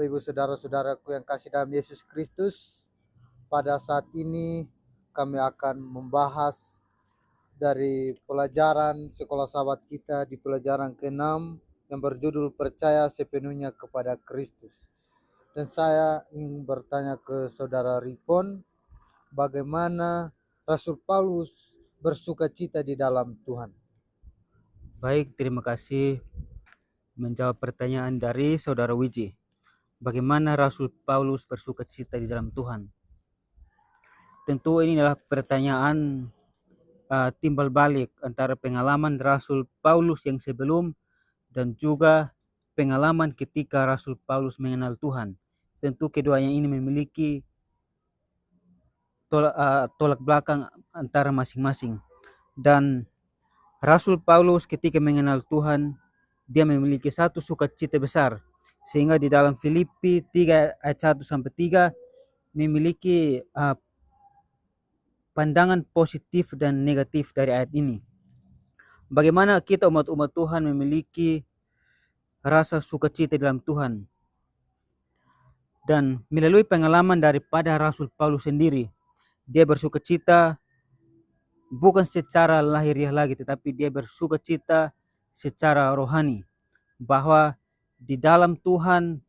Bapak Ibu saudara-saudaraku yang kasih dalam Yesus Kristus, pada saat ini kami akan membahas dari pelajaran sekolah sahabat kita di pelajaran ke-6 yang berjudul percaya sepenuhnya kepada Kristus. Dan saya ingin bertanya ke saudara Ripon, bagaimana Rasul Paulus bersuka cita di dalam Tuhan? Baik, terima kasih menjawab pertanyaan dari Saudara Wiji. Bagaimana Rasul Paulus bersuka cita di dalam Tuhan? Tentu ini adalah pertanyaan timbal balik antara pengalaman Rasul Paulus yang sebelum dan juga pengalaman ketika Rasul Paulus mengenal Tuhan. Tentu keduanya ini memiliki tolak belakang antara masing-masing. Dan Rasul Paulus ketika mengenal Tuhan, dia memiliki satu sukacita besar. Sehingga di dalam Filipi 3 ayat 1-3 memiliki pandangan positif dan negatif dari ayat ini. Bagaimana kita umat-umat Tuhan memiliki rasa sukacita dalam Tuhan. Dan melalui pengalaman daripada Rasul Paulus sendiri, dia bersukacita bukan secara lahiriah lagi, tetapi dia bersukacita secara rohani. Bahwa di dalam Tuhan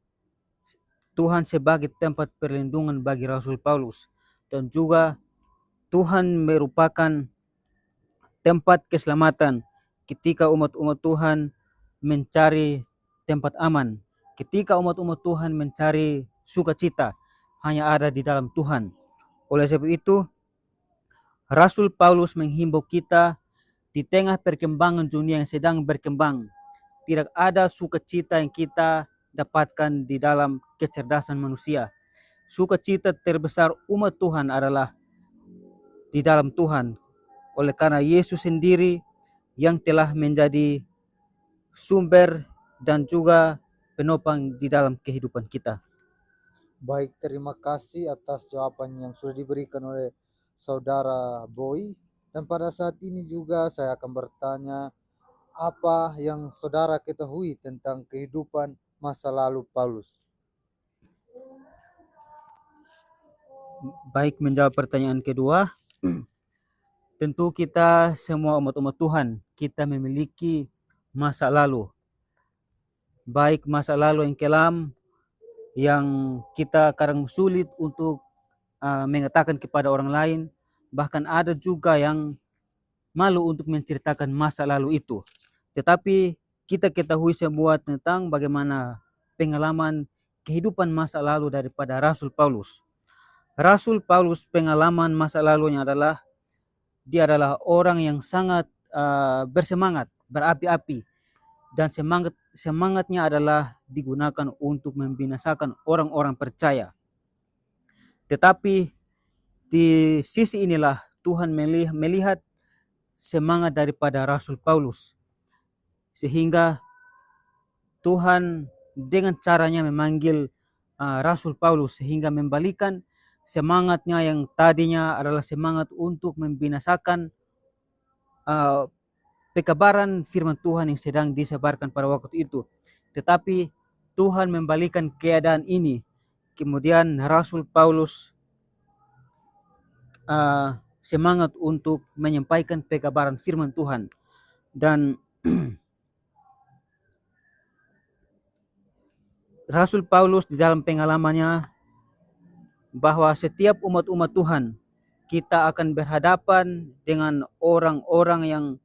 sebagai tempat perlindungan bagi Rasul Paulus. Dan juga Tuhan merupakan tempat keselamatan ketika umat-umat Tuhan mencari tempat aman. Ketika umat-umat Tuhan mencari sukacita, hanya ada di dalam Tuhan. Oleh sebab itu, Rasul Paulus menghimbau kita di tengah perkembangan dunia yang sedang berkembang. Tidak ada sukacita yang kita dapatkan di dalam kecerdasan manusia. Sukacita terbesar umat Tuhan adalah di dalam Tuhan. Oleh karena Yesus sendiri yang telah menjadi sumber dan juga penopang di dalam kehidupan kita. Baik, terima kasih atas jawaban yang sudah diberikan oleh saudara Boy. Dan pada saat ini juga saya akan bertanya, apa yang saudara ketahui tentang kehidupan masa lalu Paulus? Baik, menjawab pertanyaan kedua, tentu kita semua umat-umat Tuhan, kita memiliki masa lalu. Baik masa lalu yang kelam, yang kita kadang sulit untuk mengatakan kepada orang lain. Bahkan ada juga yang malu untuk menceritakan masa lalu itu. Tetapi kita ketahui semua tentang bagaimana pengalaman kehidupan masa lalu daripada Rasul Paulus. Rasul Paulus pengalaman masa lalunya adalah dia adalah orang yang sangat bersemangat, berapi-api, dan semangatnya adalah digunakan untuk membinasakan orang-orang percaya. Tetapi di sisi inilah Tuhan melihat semangat daripada Rasul Paulus, sehingga Tuhan dengan caranya memanggil Rasul Paulus sehingga membalikan semangatnya yang tadinya adalah semangat untuk membinasakan pekabaran firman Tuhan yang sedang disebarkan pada waktu itu. Tetapi Tuhan membalikan keadaan ini. Kemudian Rasul Paulus semangat untuk menyampaikan pekabaran firman Tuhan. Dan Rasul Paulus di dalam pengalamannya bahwa setiap umat-umat Tuhan kita akan berhadapan dengan orang-orang yang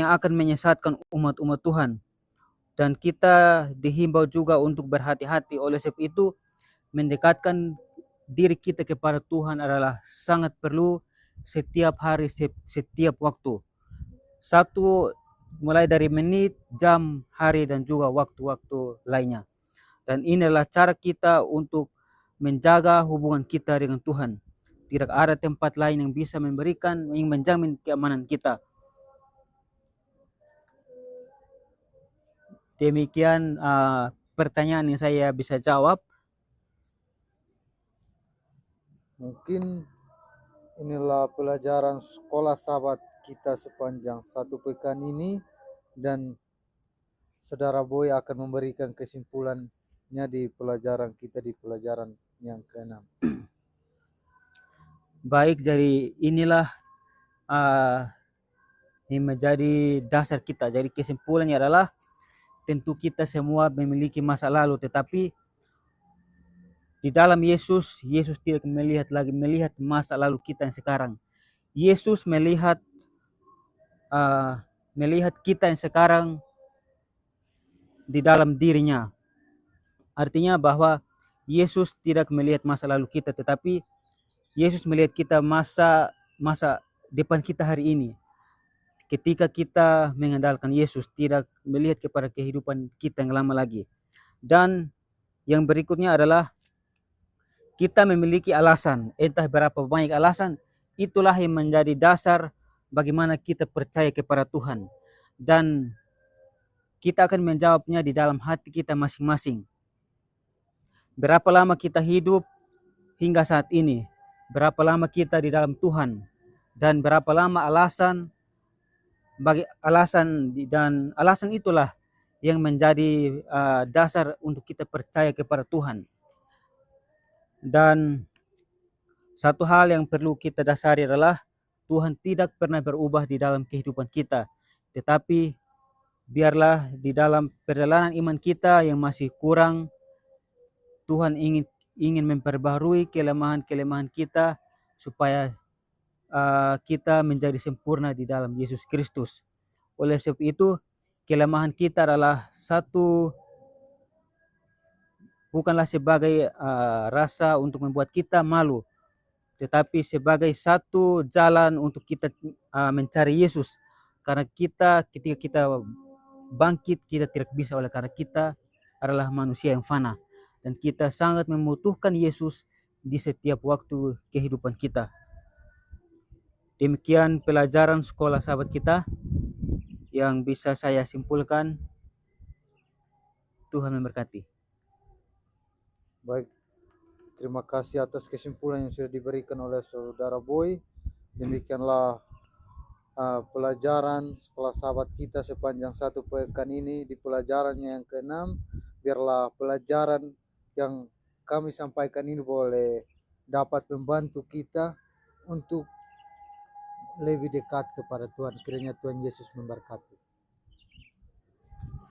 akan menyesatkan umat-umat Tuhan. Dan kita dihimbau juga untuk berhati-hati. Oleh sebab itu, mendekatkan diri kita kepada Tuhan adalah sangat perlu setiap hari, setiap waktu. Satu, mulai dari menit, jam, hari, dan juga waktu-waktu lainnya. Dan inilah cara kita untuk menjaga hubungan kita dengan Tuhan. Tidak ada tempat lain yang bisa memberikan, yang menjamin keamanan kita. Demikian pertanyaan yang saya bisa jawab. Mungkin inilah pelajaran sekolah sahabat kita sepanjang satu pekan ini, dan Saudara Boy akan memberikan kesimpulannya di pelajaran kita di pelajaran yang ke-6. Baik, jadi inilah yang menjadi dasar kita. Jadi kesimpulannya adalah tentu kita semua memiliki masa lalu, tetapi di dalam Yesus, Yesus tidak melihat masa lalu kita yang sekarang. Yesus melihat kita yang sekarang di dalam dirinya. Artinya bahwa Yesus tidak melihat masa lalu kita, tetapi Yesus melihat kita masa depan kita hari ini. Ketika kita mengandalkan Yesus, tidak melihat kepada kehidupan kita yang lama lagi. Dan yang berikutnya adalah kita memiliki alasan, entah berapa banyak alasan, itulah yang menjadi dasar bagaimana kita percaya kepada Tuhan. Dan kita akan menjawabnya di dalam hati kita masing-masing. Berapa lama kita hidup hingga saat ini? Berapa lama kita di dalam Tuhan? Dan berapa lama alasan itulah yang menjadi dasar untuk kita percaya kepada Tuhan. Dan satu hal yang perlu kita dasari adalah Tuhan tidak pernah berubah di dalam kehidupan kita. Tetapi biarlah di dalam perjalanan iman kita yang masih kurang, Tuhan ingin memperbaharui kelemahan-kelemahan kita supaya kita menjadi sempurna di dalam Yesus Kristus. Oleh sebab itu, kelemahan kita adalah bukanlah sebagai rasa untuk membuat kita malu, tetapi sebagai satu jalan untuk kita mencari Yesus. Karena ketika kita bangkit, kita tidak bisa oleh karena kita adalah manusia yang fana. Dan kita sangat membutuhkan Yesus di setiap waktu kehidupan kita. Demikian pelajaran sekolah sahabat kita yang bisa saya simpulkan. Tuhan memberkati. Baik, terima kasih atas kesimpulan yang sudah diberikan oleh Saudara Boy. Demikianlah pelajaran sekolah sahabat kita sepanjang satu pekan ini di pelajarannya yang ke-6. Biarlah pelajaran yang kami sampaikan ini boleh dapat membantu kita untuk lebih dekat kepada Tuhan. Kiranya Tuhan Yesus memberkati.